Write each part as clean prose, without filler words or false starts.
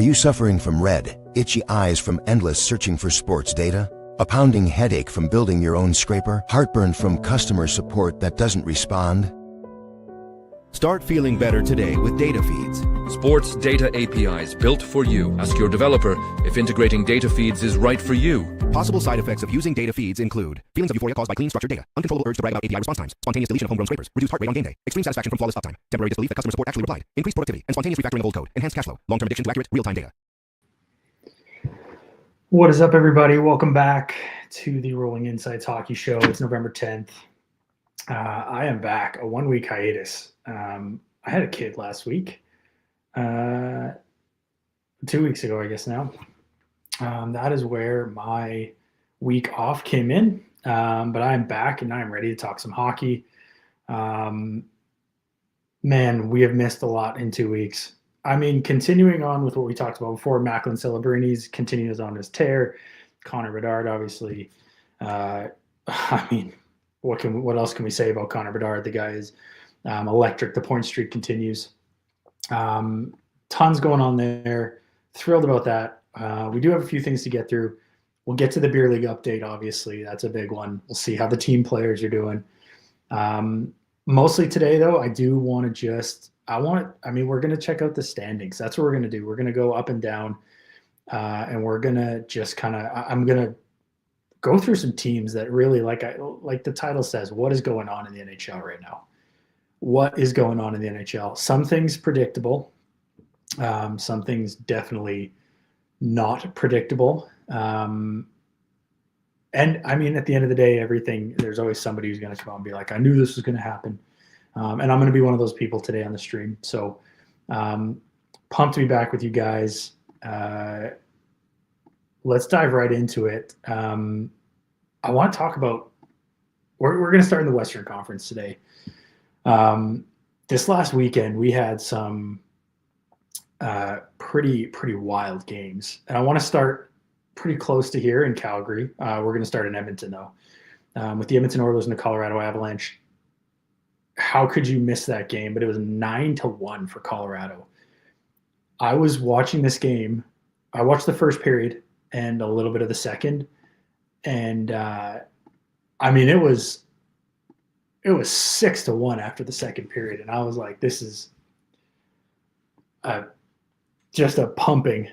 Are you suffering from red, itchy eyes from endless searching for sports data? A pounding headache from building your own scraper? Heartburn from customer support that doesn't respond? Start feeling better today with data feeds. Sports data APIs built for you. Ask your developer if integrating data feeds is right for you. Possible side effects of using data feeds include feelings of euphoria caused by clean, structured data, uncontrollable urge to brag about API response times, spontaneous deletion of homegrown scrapers, reduced heart rate on game day, extreme satisfaction from flawless uptime, temporary disbelief that customer support actually replied, increased productivity, and spontaneous refactoring of old code, enhanced cash flow, long-term addiction to accurate, real-time data. What is up, everybody? Welcome back to the Rolling Insights Hockey Show. It's November 10th. I am back, a 1-week hiatus. I had a kid last week, 2 weeks ago, I guess now. That is where my week off came in, but I'm back and I'm ready to talk some hockey. Man, we have missed a lot in 2 weeks. I mean, continuing on with what we talked about before, Macklin Celebrini's continues on his tear. Connor Bedard, obviously. I mean, what else can we say about Connor Bedard? The guy is electric. The point streak continues. Tons going on there. Thrilled about that. We do have a few things to get through. We'll get to the beer league update, obviously. That's a big one. We'll see how the team players are doing. Mostly today, though, I do want to we're going to check out the standings. That's what we're going to do. We're going to go up and down, and we're going to just I'm going to go through some teams that really, like the title says, what is going on in the NHL right now? What is going on in the NHL? Some things predictable. Some things definitely not predictable. And I mean, at the end of the day, there's always somebody who's going to come on and be like, I knew this was going to happen. And I'm going to be one of those people today on the stream. So pumped to be back with you guys. Let's dive right into it. I want to talk about, we're going to start in the Western Conference today. This last weekend, we had some pretty wild games. And I want to start pretty close to here in Calgary. We're going to start in Edmonton, though, with the Edmonton Oilers and the Colorado Avalanche. How could you miss that game? But it was 9-1 for Colorado. I was watching this game. I watched the first period and a little bit of the second. And, I mean, it was 6-1 after the second period. And I was like, this is just a pumping.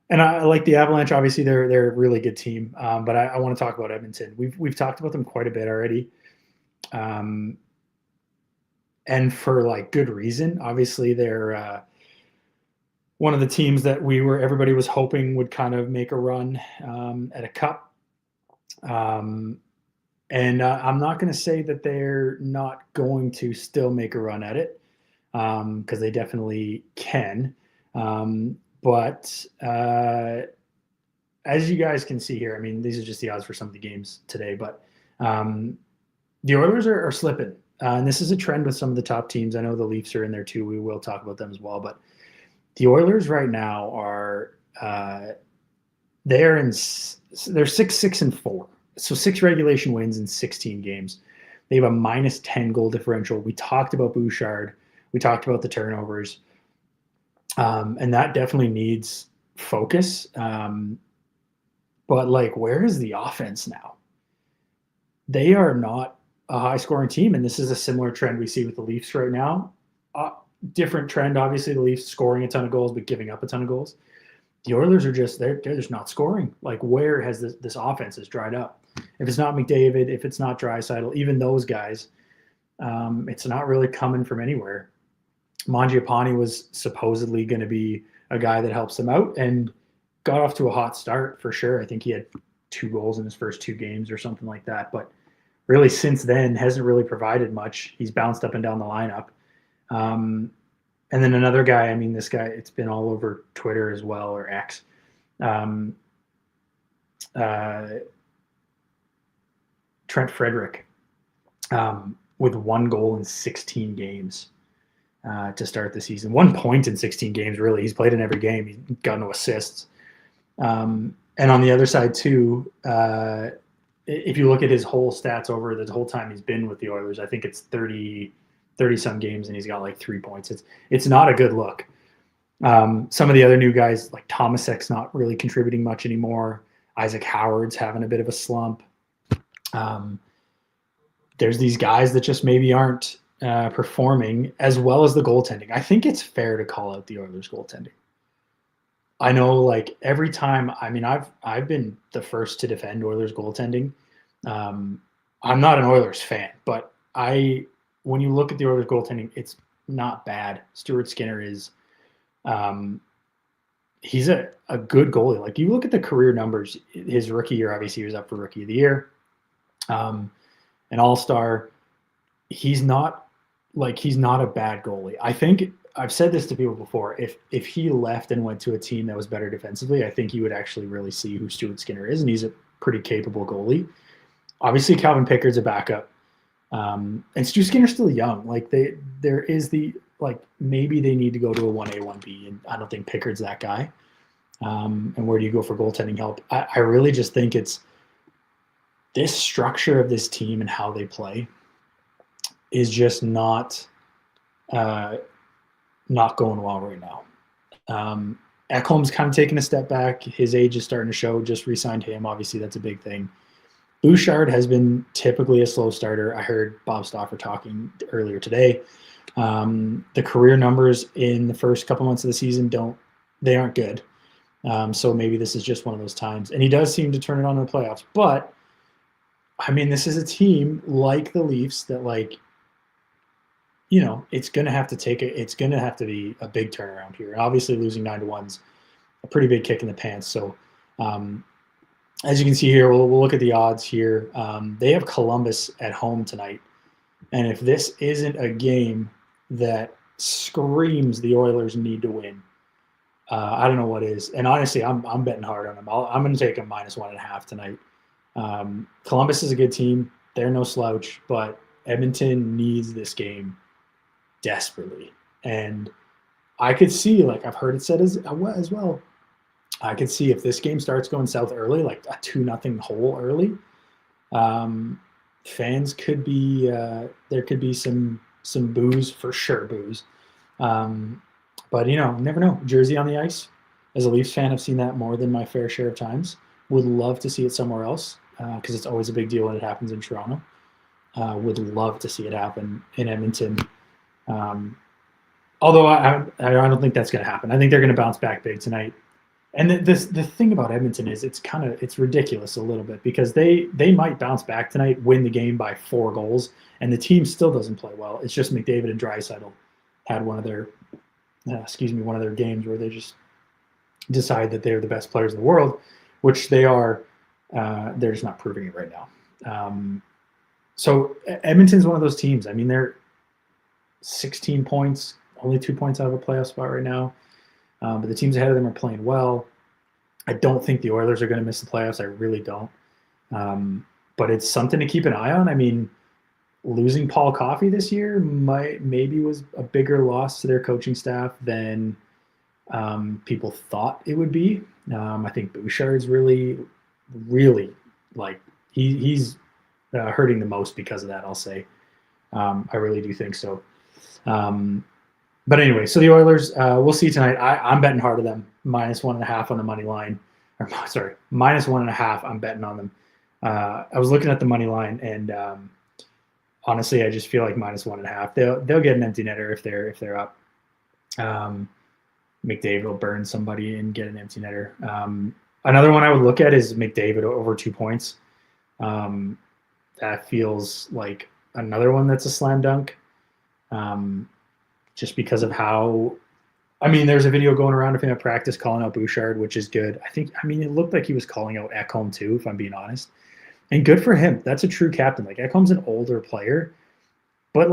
And I like the Avalanche. Obviously, they're a really good team. But I want to talk about Edmonton. We've talked about them quite a bit already. And for like good reason. Obviously, they're one of the teams that everybody was hoping would kind of make a run at a cup. And I'm not going to say that they're not going to still make a run at it, because they definitely can. But as you guys can see here, I mean, these are just the odds for some of the games today. But the Oilers are slipping. And this is a trend with some of the top teams. I know the Leafs are in there too. We will talk about them as well. But the Oilers right now they're 6-4. So 6 regulation wins in 16 games. They have a -10 goal differential. We talked about Bouchard. We talked about the turnovers. And that definitely needs focus. But like, where is the offense now? They are not a high-scoring team, and this is a similar trend we see with the Leafs right now. Different trend, obviously, the Leafs scoring a ton of goals but giving up a ton of goals. The Oilers are they're just not scoring. Like, where has this offense has dried up? If it's not McDavid, if it's not Draisaitl, even those guys, it's not really coming from anywhere. Mangiapane was supposedly going to be a guy that helps them out and got off to a hot start for sure. I think he had 2 goals in his first 2 games or something like that. But really, since then, hasn't really provided much. He's bounced up and down the lineup. And then another guy, I mean, this guy, it's been all over Twitter as well, or X. Trent Frederick, with 1 goal in 16 games to start the season. 1 point in 16 games, really. He's played in every game. He's got no assists. And on the other side, too, if you look at his whole stats over the whole time he's been with the Oilers, I think it's 30 some games, and he's got like 3 points. It's not a good look. Some of the other new guys, like Tomasek's not really contributing much anymore. Isaac Howard's having a bit of a slump. There's these guys that just maybe aren't performing, as well as the goaltending. I think it's fair to call out the Oilers' goaltending. I know, like, every time, I mean, I've been the first to defend Oilers goaltending. I'm not an Oilers fan, but when you look at the Oilers goaltending, it's not bad. Stuart Skinner is, he's a good goalie. Like, you look at the career numbers, his rookie year, obviously he was up for Rookie of the Year, an All-Star. He's not a bad goalie. I think I've said this to people before. If he left and went to a team that was better defensively, I think you would actually really see who Stuart Skinner is, and he's a pretty capable goalie. Obviously, Calvin Pickard's a backup, and Stu Skinner's still young. Like, there is maybe they need to go to a 1A 1B, and I don't think Pickard's that guy. And where do you go for goaltending help? I really just think it's this structure of this team and how they play is just not going well right now. Ekholm's kind of taking a step back. His age is starting to show. Just re-signed him. Obviously, that's a big thing. Bouchard has been typically a slow starter. I heard Bob Stauffer talking earlier today. The career numbers in the first couple months of the season aren't good. So maybe this is just one of those times. And he does seem to turn it on in the playoffs. But, I mean, this is a team like the Leafs that, like, you know, it's going to have to be a big turnaround here. And obviously losing 9-1's a pretty big kick in the pants. So, as you can see here, we'll look at the odds here. They have Columbus at home tonight. And if this isn't a game that screams the Oilers need to win, I don't know what is. And honestly, I'm betting hard on them. I'm going to take a -1.5 tonight. Columbus is a good team. They're no slouch, but Edmonton needs this game desperately. And I could see, like I've heard it said as well, I could see if this game starts going south early, like a 2-0 hole early, fans could be there could be some boos, for sure, boos. But, you know, never know. Jersey on the ice. As a Leafs fan, I've seen that more than my fair share of times. Would love to see it somewhere else because it's always a big deal when it happens in Toronto. Would love to see it happen in Edmonton. Although I don't think that's going to happen. I think they're going to bounce back big tonight. And the thing about Edmonton is it's ridiculous a little bit because they might bounce back tonight, win the game by 4 goals, and the team still doesn't play well. It's just McDavid and Draisaitl had one of their games where they just decide that they're the best players in the world, which they are. They're just not proving it right now. So Edmonton's one of those teams. I mean, they're 16 points, only 2 points out of a playoff spot right now. But the teams ahead of them are playing well. I don't think the Oilers are going to miss the playoffs. I really don't. But it's something to keep an eye on. I mean, losing Paul Coffey this year maybe was a bigger loss to their coaching staff than people thought it would be. I think Bouchard's really, really, like, he's hurting the most because of that, I'll say. I really do think so. But anyway, so the Oilers, we'll see tonight. I'm betting hard on them, -1.5 on the money line. Or, sorry, -1.5. I'm betting on them. I was looking at the money line, and honestly, I just feel like -1.5. They'll get an empty netter if they're up. McDavid will burn somebody and get an empty netter. Another one I would look at is McDavid over 2 points. That feels like another one that's a slam dunk. Just because of how, I mean, there's a video going around of him at practice calling out Bouchard, which is good. It looked like he was calling out Ekholm too, if I'm being honest. And good for him. That's a true captain. Like, Ekholm's an older player, but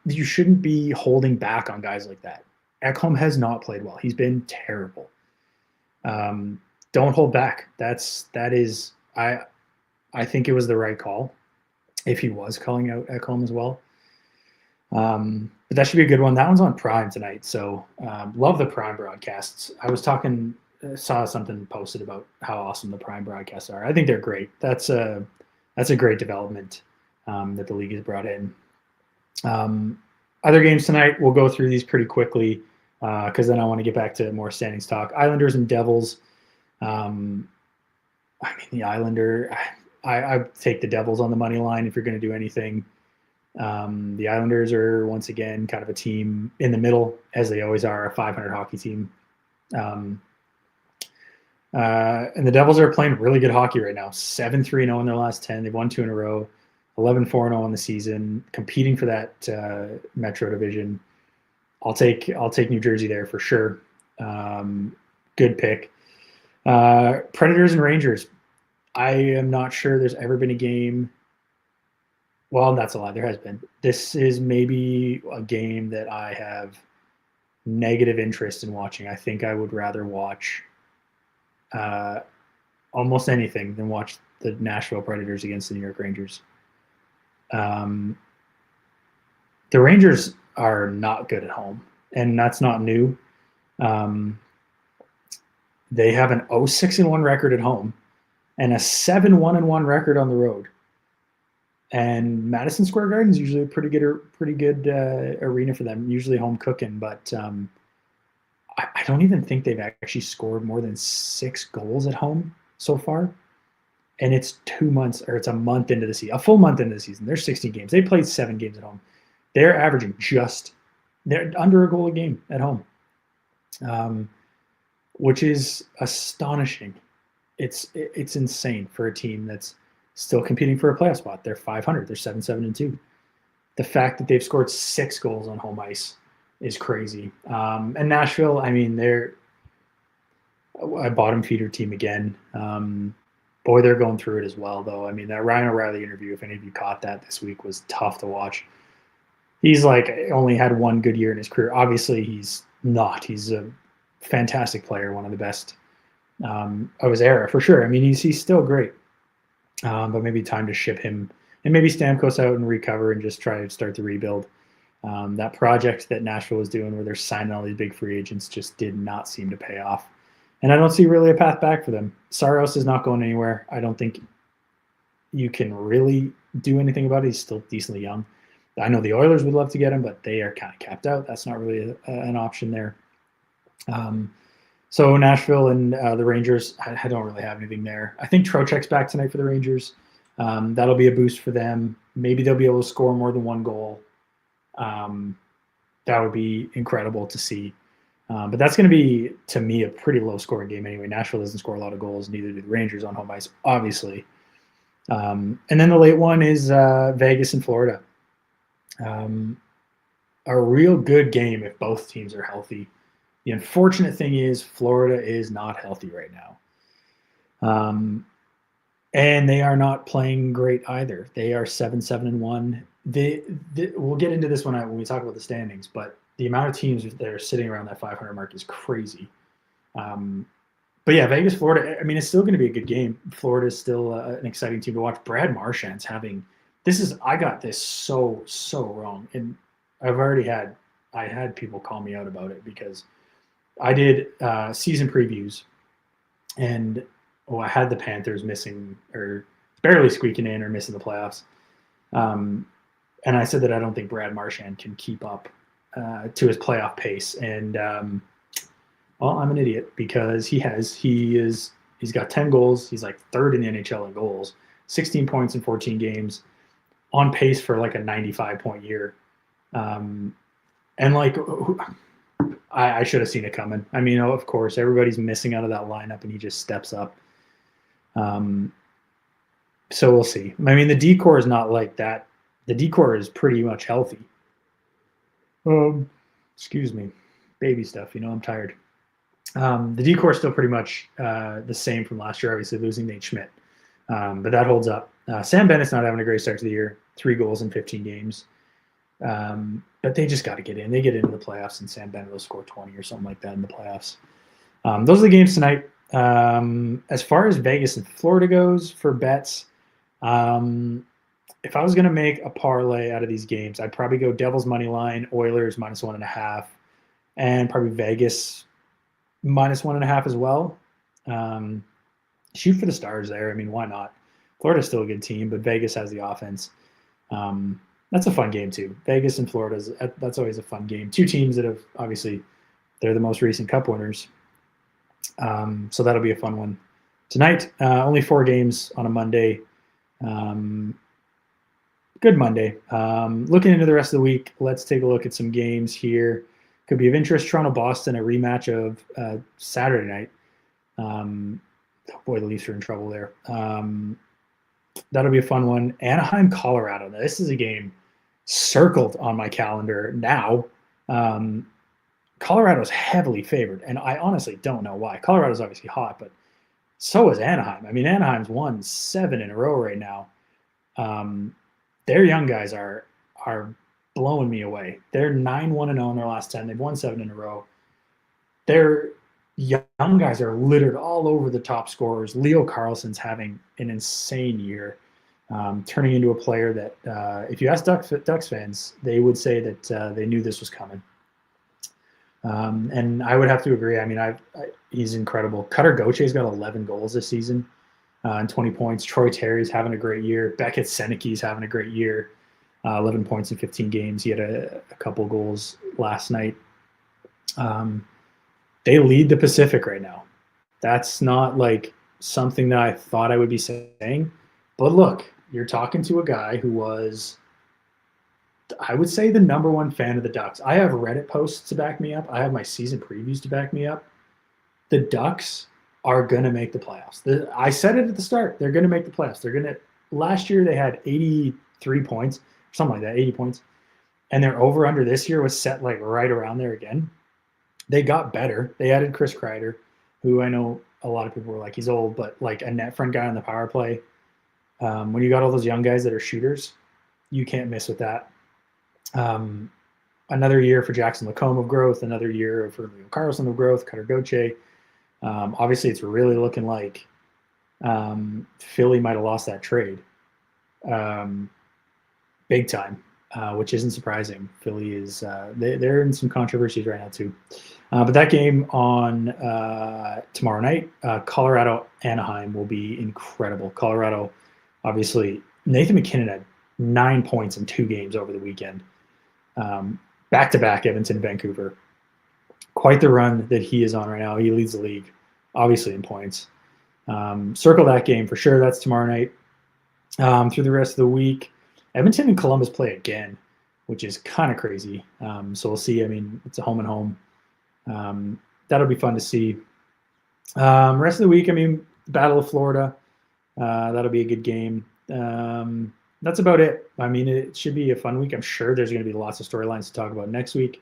you shouldn't be holding back on guys like that. Ekholm has not played well. He's been terrible. Don't hold back. I think it was the right call if he was calling out Ekholm as well. But that should be a good one. That one's on Prime tonight. So love the Prime broadcasts. Saw something posted about how awesome the Prime broadcasts are. I think they're great. That's a great development that the league has brought in. Other games tonight, we'll go through these pretty quickly. because then I want to get back to more standings talk. Islanders and Devils. I mean, the I take the Devils on the money line if you're going to do anything. The Islanders are once again kind of a team in the middle, as they always are, a 500 hockey team. And the Devils are playing really good hockey right now. 7-3-0 in their last 10. They've won 2 in a row. 11-4-0 in the season, competing for that Metro division. I'll take New Jersey there for sure. Good pick. Predators and Rangers. I am not sure there's ever been a game. Well, that's a lie. There has been. This is maybe a game that I have negative interest in watching. I think I would rather watch almost anything than watch the Nashville Predators against the New York Rangers. The Rangers are not good at home, and that's not new. They have an 0-6-1 record at home and a 7-1-1 record on the road. And Madison Square Garden is usually a pretty good arena for them, usually home cooking. But I don't even think they've actually scored more than 6 goals at home so far. And it's 2 months, or it's a month into the season, a full month into the season. There's 16 games. They played 7 games at home. They're averaging they're under a goal a game at home, which is astonishing. It's insane for a team that's still competing for a playoff spot. They're 500. They're 7-7-2. The fact that they've scored 6 goals on home ice is crazy. And Nashville, I mean, they're a bottom feeder team again. Boy, they're going through it as well, though. I mean, that Ryan O'Reilly interview, if any of you caught that this week, was tough to watch. He's like only had 1 good year in his career. Obviously, he's not. He's a fantastic player, one of the best of his era, for sure. I mean, he's still great. But maybe time to ship him and maybe Stamkos out and recover and just try to start the rebuild. That project that Nashville was doing where they're signing all these big free agents just did not seem to pay off. And I don't see really a path back for them. Saros is not going anywhere. I don't think you can really do anything about it. He's still decently young. I know the Oilers would love to get him, but they are kind of capped out. That's not really an option there. So Nashville and the Rangers, I don't really have anything there. I think Trocheck's back tonight for the Rangers. That'll be a boost for them. Maybe they'll be able to score more than 1 goal. That would be incredible to see. But that's going to be, to me, a pretty low-scoring game anyway. Nashville doesn't score a lot of goals, neither do the Rangers on home ice, obviously. And then the late one is Vegas and Florida. A real good game if both teams are healthy. The unfortunate thing is Florida is not healthy right now. And they are not playing great either. They are 7-7-1. We'll get into this when we talk about the standings, but the amount of teams that are sitting around that 500 mark is crazy. But yeah, Vegas, Florida, I mean, it's still going to be a good game. Florida is still an exciting team to watch. Brad Marchand's I got this so wrong. And I had people call me out about it because I did season previews and I had the Panthers missing or barely squeaking in or missing the playoffs. And I said that I don't think Brad Marchand can keep up to his playoff pace. And well, I'm an idiot because he's got 10 goals. He's like 3rd in the NHL in goals, 16 points in 14 games, on pace for like a 95-point year. And like, I should have seen it coming. I mean, of course, everybody's missing out of that lineup and he just steps up. So we'll see. I mean, the decor is not like that. The decor is pretty much healthy. Excuse me. Baby stuff, I'm tired. The decor is still pretty much the same from last year, obviously losing Nate Schmidt. But that holds up. Sam Bennett's not having a great start to the year. 3 goals in 15 games. But they just got to get in. They get into the playoffs, and Sam Bennett will score 20 or something like that in the playoffs. Those are the games tonight. As far as Vegas and Florida goes for bets, if I was going to make a parlay out of these games, I'd probably go Devils money line, Oilers -1.5, and probably Vegas -1.5 as well. Shoot for the stars there. I mean, why not? Florida's still a good team, but Vegas has the offense. That's a fun game too. Vegas and Florida, that's always a fun game. 2 teams that have obviously They're the most recent Cup winners. So that'll be a fun one. Tonight, only 4 games on a Monday. Good Monday. Looking into the rest of the week, let's take a look at some games here. Could be of interest. Toronto-Boston, a rematch of Saturday night. Boy, the Leafs are in trouble there. That'll be a fun one. Anaheim, Colorado. Now, this is a game circled on my calendar now. Colorado's heavily favored, and I honestly don't know why. Colorado's obviously hot, but so is Anaheim. I mean, Anaheim's won 7 in a row right now. Their young guys are blowing me away. They're 9-1-0 in their last 10. They've won 7 in a row. Their young guys are littered all over the top scorers. Leo Carlsson's having an insane year, turning into a player that, if you ask Ducks fans, they would say that they knew this was coming. And I would have to agree. I mean, he's incredible. Cutter Gauthier's got 11 goals this season and 20 points. Troy Terry's having a great year. Beckett Seneke's having a great year. 11 points in 15 games. He had a couple goals last night. They lead the Pacific right now. That's not like something that I thought I would be saying. But look, you're talking to a guy who was, I would say, the #1 fan of the Ducks. I have Reddit posts to back me up. I have my season previews to back me up. The Ducks are going to make the playoffs. I said it at the start. They're going to make the playoffs. Last year they had 83 points, something like that, 80 points. And their over-under this year was set like right around there again. They got better. They added Chris Kreider, who I know a lot of people were like, he's old, but like a net front guy on the power play. When you got all those young guys that are shooters, you can't miss with that. Another year for Jackson Lacombe of growth, another year for Leo Carlsson of growth, Cutter Gauthier. Obviously, it's really looking like Philly might have lost that trade big time, which isn't surprising. Philly is they're in some controversies right now too. But that game on tomorrow night, Colorado-Anaheim, will be incredible. Colorado, obviously, Nathan McKinnon had 9 points in 2 games over the weekend. Back-to-back Edmonton, Vancouver. Quite the run that he is on right now. He leads the league, obviously, in points. Circle that game for sure. That's tomorrow night. Through the rest of the week, Edmonton and Columbus play again, which is kind of crazy. So we'll see. I mean, it's a home and home. That'll be fun to see. Rest of the week, I mean, Battle of Florida. That'll be a good game. That's about it. I mean, it should be a fun week. I'm sure there's going to be lots of storylines to talk about next week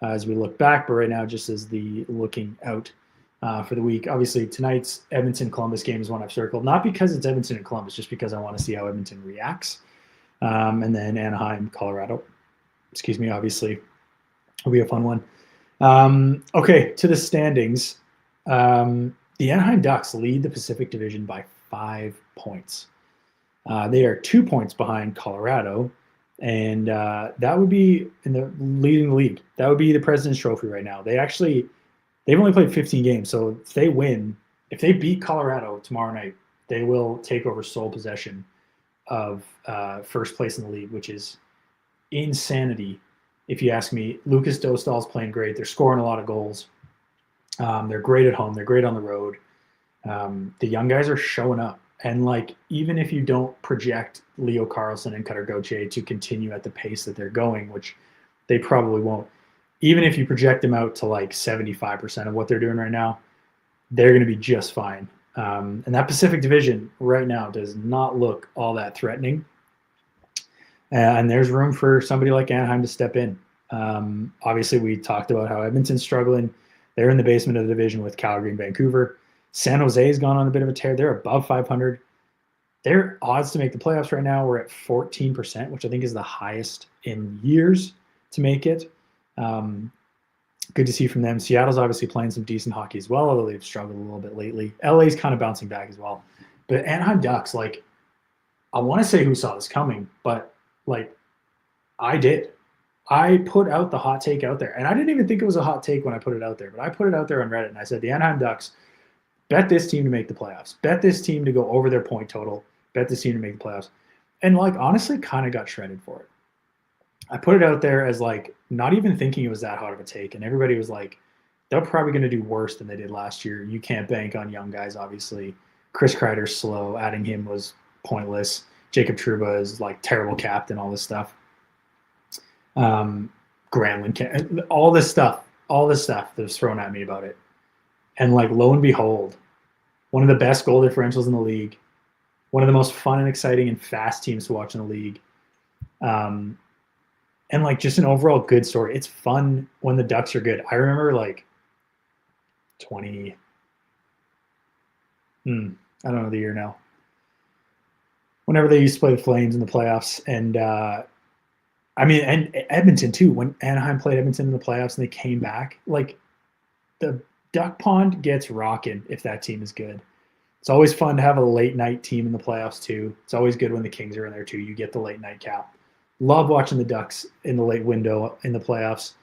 as we look back. But right now, just as the looking out for the week. Obviously, tonight's Edmonton-Columbus game is one I've circled, not because it's Edmonton and Columbus, just because I want to see how Edmonton reacts. And then Anaheim, Colorado. Obviously, will be a fun one. Okay, to the standings. The Anaheim Ducks lead the Pacific Division by 5 points. They are 2 points behind Colorado, and that would be in the leading league. That would be the President's Trophy right now. They've only played 15 games, so if they win, if they beat Colorado tomorrow night, they will take over sole possession of first place in the league, which is insanity, if you ask me. Lucas Dostal's playing great. They're scoring a lot of goals. They're great at home. They're great on the road. The young guys are showing up. And like, even if you don't project Leo Carlsson and Cutter Gauthier to continue at the pace that they're going, which they probably won't, even if you project them out to like 75% of what they're doing right now, they're going to be just fine. And that Pacific Division right now does not look all that threatening. And there's room for somebody like Anaheim to step in. Obviously, we talked about how Edmonton's struggling. They're in the basement of the division with Calgary and Vancouver. San Jose's gone on a bit of a tear. They're above 500. Their odds to make the playoffs right now, we're at 14%, which I think is the highest in years to make it. Good to see from them. Seattle's obviously playing some decent hockey as well, although they've struggled a little bit lately. LA's kind of bouncing back as well. But Anaheim Ducks, like, I want to say who saw this coming, but like, I did. I put out the hot take out there, and I didn't even think it was a hot take when I put it out there, but I put it out there on Reddit, and I said the Anaheim Ducks, bet this team to make the playoffs. Bet this team to go over their point total. Bet this team to make the playoffs. And like, honestly, kind of got shredded for it. I put it out there as like, not even thinking it was that hot of a take. And everybody was like, they're probably going to do worse than they did last year. You can't bank on young guys, obviously. Chris Kreider's slow. Adding him was pointless. Jacob Trouba is like terrible captain, all this stuff. Granlund, all this stuff that was thrown at me about it. And like, lo and behold, one of the best goal differentials in the league, one of the most fun and exciting and fast teams to watch in the league. And like just an overall good story. It's fun when the Ducks are good. I remember like I don't know the year now. Whenever they used to play the Flames in the playoffs, and and Edmonton too. When Anaheim played Edmonton in the playoffs and they came back, like the Duck Pond gets rocking if that team is good. It's always fun to have a late night team in the playoffs too. It's always good when the Kings are in there too. You get the late night cap. Love watching the Ducks in the late window in the playoffs,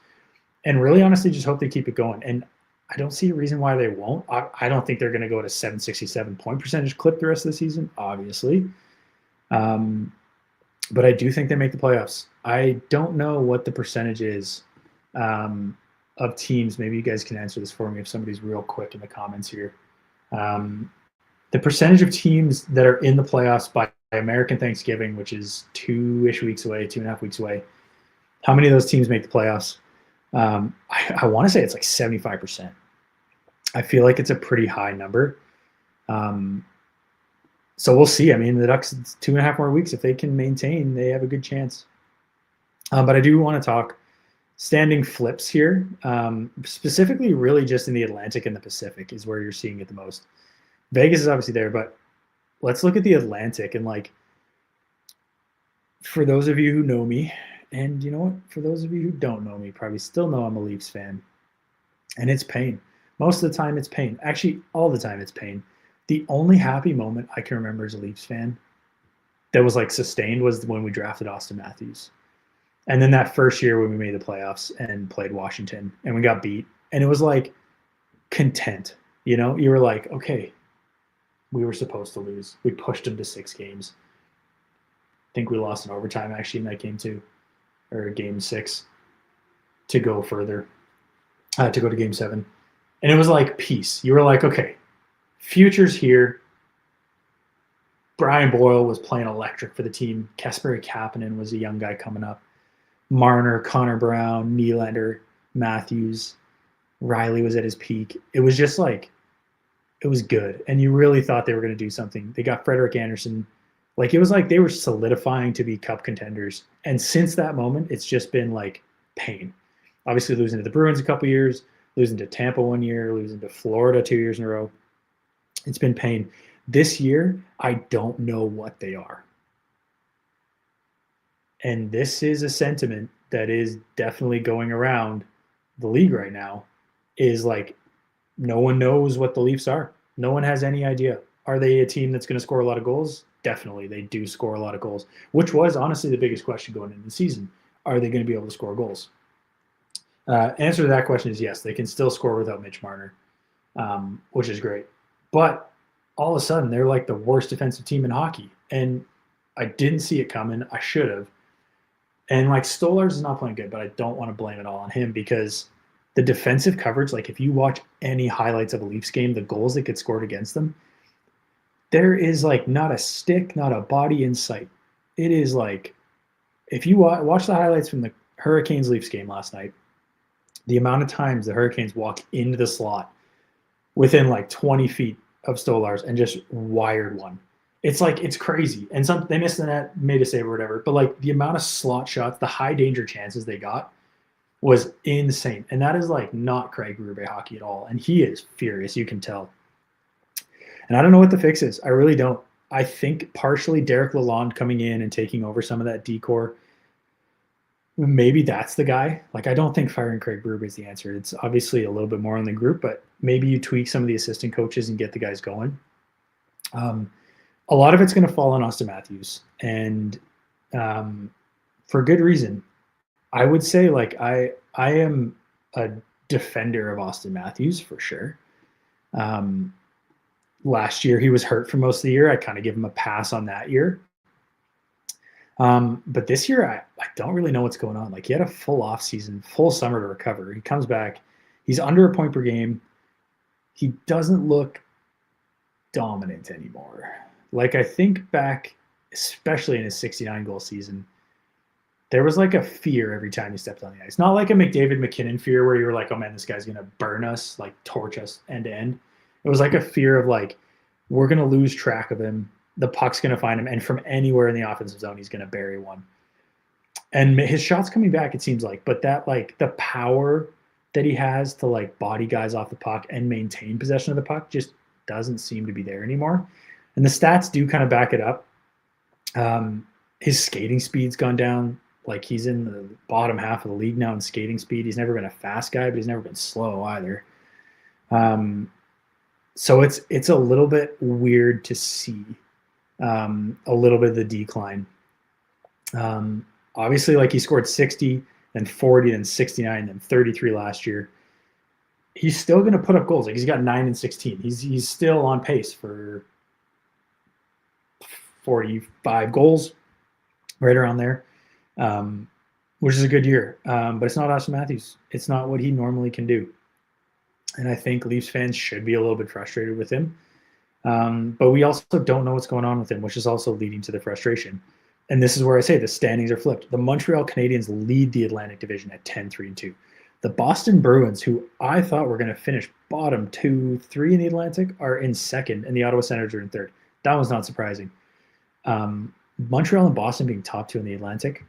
and really honestly just hope they keep it going. And I don't see a reason why they won't. I don't think they're going to go to 767 point percentage clip the rest of the season, obviously. But I do think they make the playoffs. I don't know what the percentage is of teams. Maybe you guys can answer this for me if somebody's real quick in the comments here. The percentage of teams that are in the playoffs by American Thanksgiving, which is 2-ish weeks away, 2.5 weeks away. How many of those teams make the playoffs? I want to say it's like 75%. I feel like it's a pretty high number. So we'll see. I mean, the Ducks, 2.5 more weeks. If they can maintain, they have a good chance. But I do want to talk standing flips here, specifically really just in the Atlantic and the Pacific is where you're seeing it the most. Vegas is obviously there, but let's look at the Atlantic. And like, for those of you who know me, and you know what, for those of you who don't know me, probably still know I'm a Leafs fan. And it's pain. Most of the time it's pain. Actually, all the time it's pain. The only happy moment I can remember as a Leafs fan that was like sustained was when we drafted Austin Matthews. And then that first year when we made the playoffs and played Washington and we got beat. And it was like content. You know, you were like, okay, we were supposed to lose. We pushed them to 6 games. I think we lost in overtime actually in that game too, or game 6 to go further, to go to game 7. And it was like peace. You were like, okay, future's here. Brian Boyle was playing electric for the team. Kasperi Kapanen was a young guy coming up. Marner, Connor Brown, Nylander, Matthews, Riley was at his peak. It was just like, it was good. And you really thought they were going to do something. They got Frederik Andersen. Like, it was like they were solidifying to be cup contenders. And since that moment, it's just been like pain. Obviously losing to the Bruins a couple years, losing to Tampa 1 year, losing to Florida 2 years in a row. It's been pain. This year, I don't know what they are. And this is a sentiment that is definitely going around the league right now, is like, no one knows what the Leafs are. No one has any idea. Are they a team that's going to score a lot of goals? Definitely. They do score a lot of goals, which was honestly the biggest question going into the season. Are they going to be able to score goals? Answer to that question is yes. They can still score without Mitch Marner, which is great. But all of a sudden, they're like the worst defensive team in hockey. And I didn't see it coming. I should have. And like, Stolarz is not playing good, but I don't want to blame it all on him because the defensive coverage, like if you watch any highlights of a Leafs game, the goals that get scored against them, there is like not a stick, not a body in sight. It is like, if you watch the highlights from the Hurricanes-Leafs game last night, the amount of times the Hurricanes walk into the slot within like 20 feet of Stolarz and just wired one. It's like, it's crazy. And they missed the net, made a save or whatever. But like the amount of slot shots, the high danger chances they got was insane. And that is like not Craig Berube hockey at all. And he is furious, you can tell. And I don't know what the fix is. I really don't. I think partially Derek Lalonde coming in and taking over some of that decor, maybe that's the guy. Like, I don't think firing Craig Berube is the answer. It's obviously a little bit more on the group, but maybe you tweak some of the assistant coaches and get the guys going. A lot of it's going to fall on Austin Matthews, and for good reason. I would say, like, I am a defender of Austin Matthews for sure. Last year he was hurt for most of the year. I kind of give him a pass on that year. But this year I don't really know what's going on. Like, he had a full off season, full summer to recover. He comes back, He's under a point per game. He doesn't look dominant anymore. Like, I think back, especially in his 69 goal season, there was like a fear every time he stepped on the ice. Not like a McDavid McKinnon fear where you were like, oh man, this guy's going to burn us, like torch us end to end. It was like a fear of like, we're going to lose track of him. The puck's going to find him. And from anywhere in the offensive zone, he's going to bury one. And his shot's coming back, it seems like. But that, like, the power that he has to like body guys off the puck and maintain possession of the puck just doesn't seem to be there anymore. And the stats do kind of back it up. His skating speed's gone down. Like, he's in the bottom half of the league now in skating speed. He's never been a fast guy, but he's never been slow either. So it's a little bit weird to see a little bit of the decline. Obviously, like, he scored 60, then 40, then 69, then 33 last year. He's still going to put up goals. Like, he's got 9 and 16. He's still on pace for 45 goals, right around there, which is a good year. But it's not Austin Matthews. It's not what he normally can do. And I think Leafs fans should be a little bit frustrated with him. But we also don't know what's going on with him, which is also leading to the frustration. And this is where I say the standings are flipped. The Montreal Canadiens lead the Atlantic Division at 10-3-2. The Boston Bruins, who I thought were going to finish bottom 2-3 in the Atlantic, are in second, and the Ottawa Senators are in third. That was not surprising. Montreal and Boston being top 2 in the Atlantic,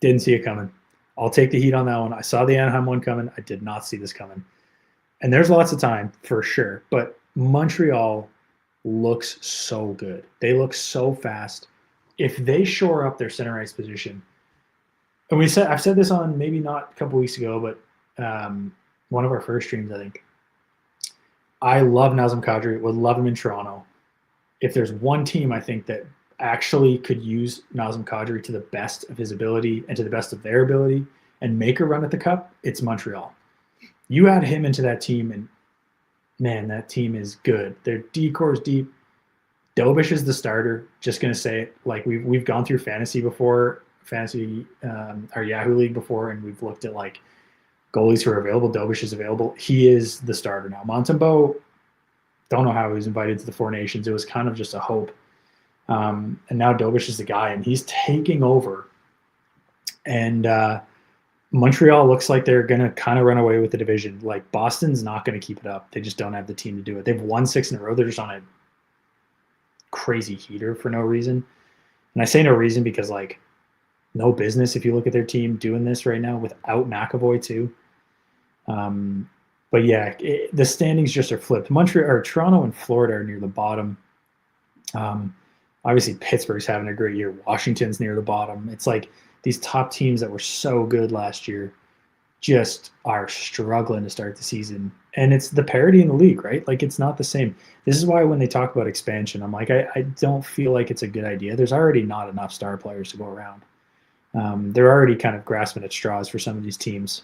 didn't see it coming. I'll take the heat on that one. I saw the Anaheim one coming. I did not see this coming. And there's lots of time for sure, but Montreal looks so good. They look so fast. If they shore up their center ice position, and I've said this on maybe not a couple weeks ago, but one of our first streams, I think. I love Nazem Kadri. Would love him in Toronto. If there's one team I think that actually could use Nazem Kadri to the best of his ability and to the best of their ability and make a run at the cup, it's Montreal. You add him into that team, and man, that team is good. Their D-core's deep. Dobish is the starter. Just gonna say it. Like, we've gone through fantasy before, our Yahoo League before, and we've looked at like goalies who are available. Dobish is available. He is the starter now. Montembeault, don't know how he was invited to the Four Nations. It was kind of just a hope. And now Dobish is the guy, and he's taking over. And Montreal looks like they're going to kind of run away with the division. Like, Boston's not going to keep it up. They just don't have the team to do it. They've won 6 in a row. They're just on a crazy heater for no reason. And I say no reason because, like, no business if you look at their team doing this right now without McAvoy too. But yeah, the standings just are flipped. Toronto and Florida are near the bottom. Obviously, Pittsburgh's having a great year. Washington's near the bottom. It's like these top teams that were so good last year just are struggling to start the season. And it's the parity in the league, right? Like, it's not the same. This is why when they talk about expansion, I'm like, I don't feel like it's a good idea. There's already not enough star players to go around. They're already kind of grasping at straws for some of these teams.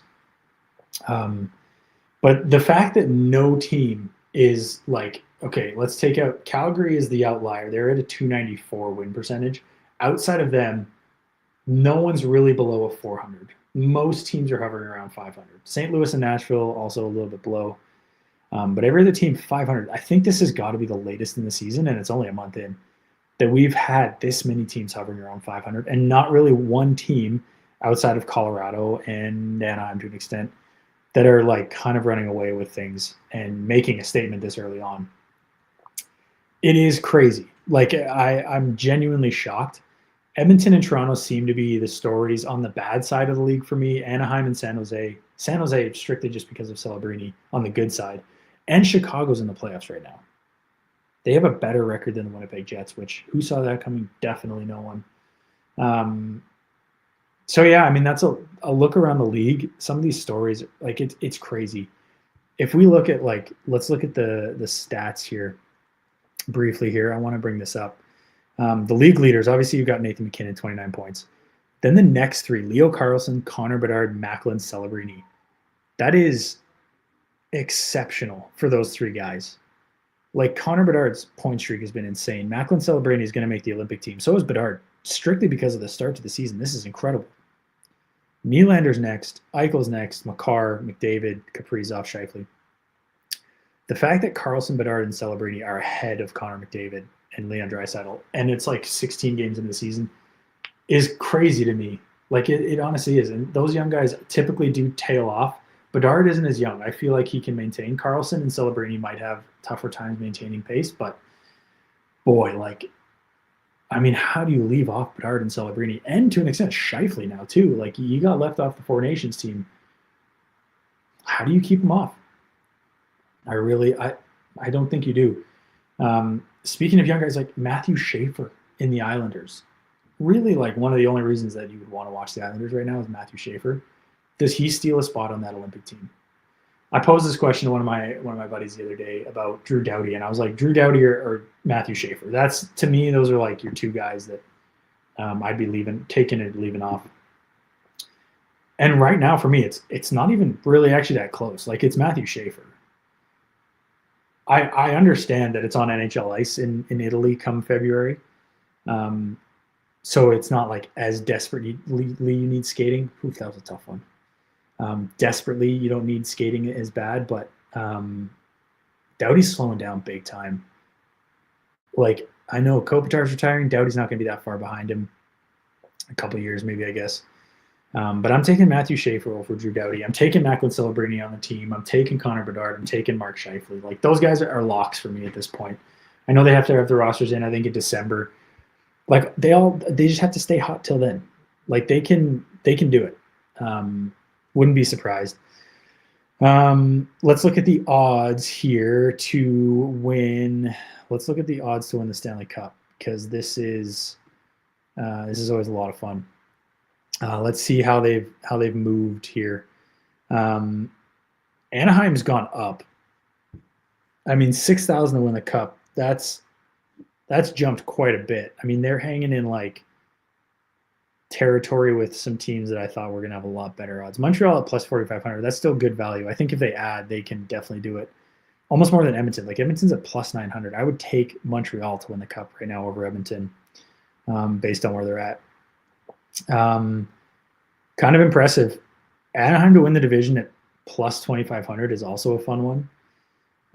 But the fact that no team is like, okay, let's take out Calgary is the outlier. They're at a 294 win percentage. Outside of them, no one's really below a 400. Most teams are hovering around 500. St. Louis and Nashville also a little bit below. But every other team 500. I think this has got to be the latest in the season, and it's only a month in, that we've had this many teams hovering around 500, and not really one team outside of Colorado and Anaheim to an extent that are like kind of running away with things and making a statement this early on. It is crazy. Like, I'm genuinely shocked. Edmonton and Toronto seem to be the stories on the bad side of the league for me. Anaheim and San Jose. San Jose strictly just because of Celebrini on the good side. And Chicago's in the playoffs right now. They have a better record than the Winnipeg Jets, which who saw that coming? Definitely no one. So yeah, I mean, that's a look around the league. Some of these stories, like, it's crazy. If we look at, like, let's look at the stats here briefly here. I want to bring this up. The league leaders, obviously you've got Nathan McKinnon, 29 points. Then the next three, Leo Carlsson, Connor Bedard, Macklin, Celebrini. That is exceptional for those three guys. Like, Connor Bedard's point streak has been insane. Macklin Celebrini is going to make the Olympic team. So is Bedard, strictly because of the start to the season. This is incredible. Nylander's next, Eichel's next, Makar, McDavid, Kaprizov, Scheifele. The fact that Carlson, Bedard, and Celebrini are ahead of Connor McDavid and Leon Draisaitl, and it's like 16 games into the season, is crazy to me. Like it honestly is. And those young guys typically do tail off. Bedard isn't as young. I feel like he can maintain. Carlson and Celebrini might have tougher times maintaining pace, but boy, like, I mean, how do you leave off Bedard and Celebrini, and to an extent Scheifele now too? Like, you got left off the Four Nations team. How do you keep them off? I don't think you do. Speaking of young guys, like Matthew Schaefer in the Islanders, really like one of the only reasons that you would want to watch the Islanders right now is Matthew Schaefer. Does he steal a spot on that Olympic team? I posed this question to one of my buddies the other day about Drew Doughty, and I was like, Drew Doughty or Matthew Schaefer. That's, to me, those are like your two guys that I'd be taking and leaving off. And right now for me, it's not even really actually that close. Like, it's Matthew Schaefer. I understand that it's on NHL ice in Italy come February. So it's not like as desperately you need skating. Oof, that was a tough one. Desperately, you don't need skating as bad, but Doughty's slowing down big time. Like, I know Kopitar's retiring. Doughty's not going to be that far behind him. A couple of years, maybe, I guess. But I'm taking Matthew Schaefer over Drew Doughty. I'm taking Macklin Celebrini on the team. I'm taking Connor Bedard. I'm taking Mark Scheifele. Like, those guys are locks for me at this point. I know they have to have the rosters in, I think, in December. Like, they just have to stay hot till then. Like, they can do it. Wouldn't be surprised. Let's look at the odds here to win. Let's look at the odds to win the Stanley Cup, because this is always a lot of fun. Let's see how they've moved here. Anaheim's gone up. I mean, 6,000 to win the Cup. That's jumped quite a bit. I mean, they're hanging in like territory with some teams that I thought were going to have a lot better odds. Montreal at plus 4,500. That's still good value. I think if they add, they can definitely do it. Almost more than Edmonton. Like, Edmonton's at plus 900. I would take Montreal to win the Cup right now over Edmonton, based on where they're at. Kind of impressive. Anaheim to win the division at plus 2,500 is also a fun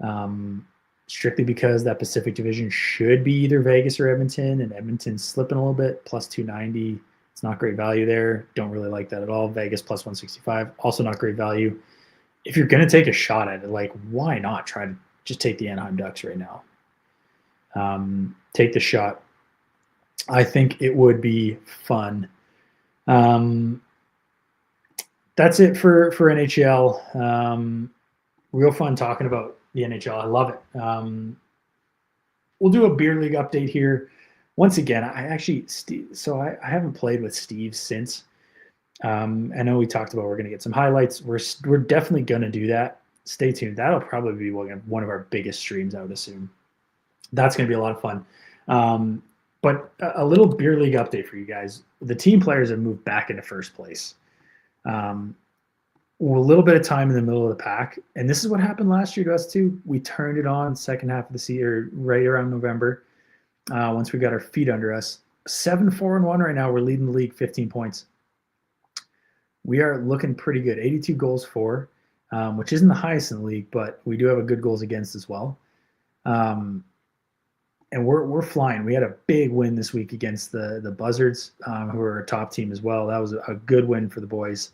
one. Strictly because that Pacific division should be either Vegas or Edmonton, and Edmonton's slipping a little bit, plus 290. It's not great value there. Don't really like that at all. Vegas plus 165, also not great value. If you're going to take a shot at it, like, why not try to just take the Anaheim Ducks right now? Take the shot. I think it would be fun. That's it for NHL. Real fun talking about the NHL. I love it. We'll do a beer league update here. Once again, I haven't played with Steve since. I know we talked about we're going to get some highlights. We're definitely going to do that. Stay tuned. That'll probably be one of our biggest streams, I would assume. That's going to be a lot of fun. But a little beer league update for you guys. The team players have moved back into first place. A little bit of time in the middle of the pack. And this is what happened last year to us too. We turned it on second half of the season, or right around November, once we got our feet under us. 7-4-1 right now. We're leading the league 15 points. We are looking pretty good. 82 goals for, which isn't the highest in the league, but we do have a good goals against as well. And we're flying. We had a big win this week against the Buzzards, who are a top team as well. That was a good win for the boys.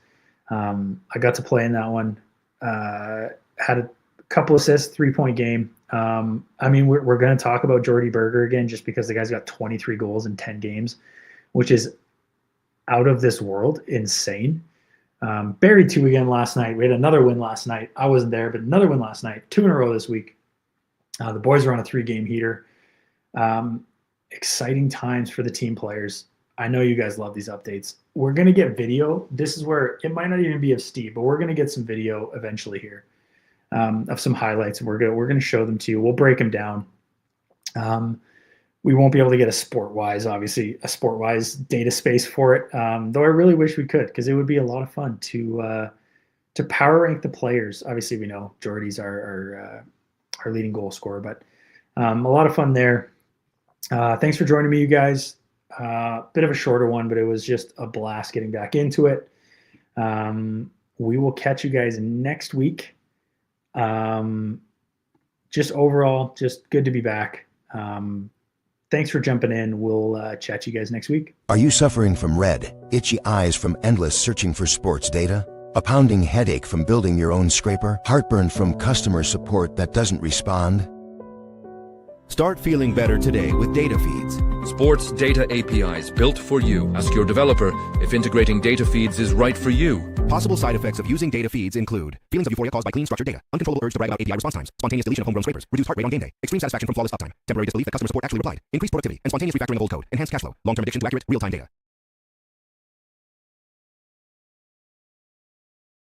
I got to play in that one. Had a couple assists, 3-point game. I mean, we're going to talk about Jordy Berger again, just because the guy's got 23 goals in 10 games, which is out of this world, insane. Buried 2 again last night. We had another win last night. I wasn't there, but another win last night. 2 in a row this week. The boys are on a 3-game heater. Exciting times for the team players. I know you guys love these updates. We're going to get video. This is where it might not even be of Steve, but we're going to get some video eventually here, of some highlights. We're going to show them to you. We'll break them down. We won't be able to get a Sportwise data space for it. Though I really wish we could, because it would be a lot of fun to power rank the players. Obviously, we know Jordy's our leading goal scorer, but a lot of fun there. Thanks for joining me, you guys. Bit of a shorter one, but it was just a blast getting back into it. We will catch you guys next week. Just overall, just good to be back. Thanks for jumping in. We'll chat to you guys next week. Are you suffering from red, itchy eyes from endless searching for sports data? A pounding headache from building your own scraper? Heartburn from customer support that doesn't respond? Start feeling better today with data feeds. Sports data APIs built for you. Ask your developer if integrating data feeds is right for you. Possible side effects of using data feeds include feelings of euphoria caused by clean, structured data, uncontrollable urge to brag about API response times, spontaneous deletion of homegrown scrapers, reduced heart rate on game day, extreme satisfaction from flawless uptime, temporary disbelief that customer support actually replied, increased productivity, and spontaneous refactoring of old code, enhanced cash flow, long-term addiction to accurate, real-time data.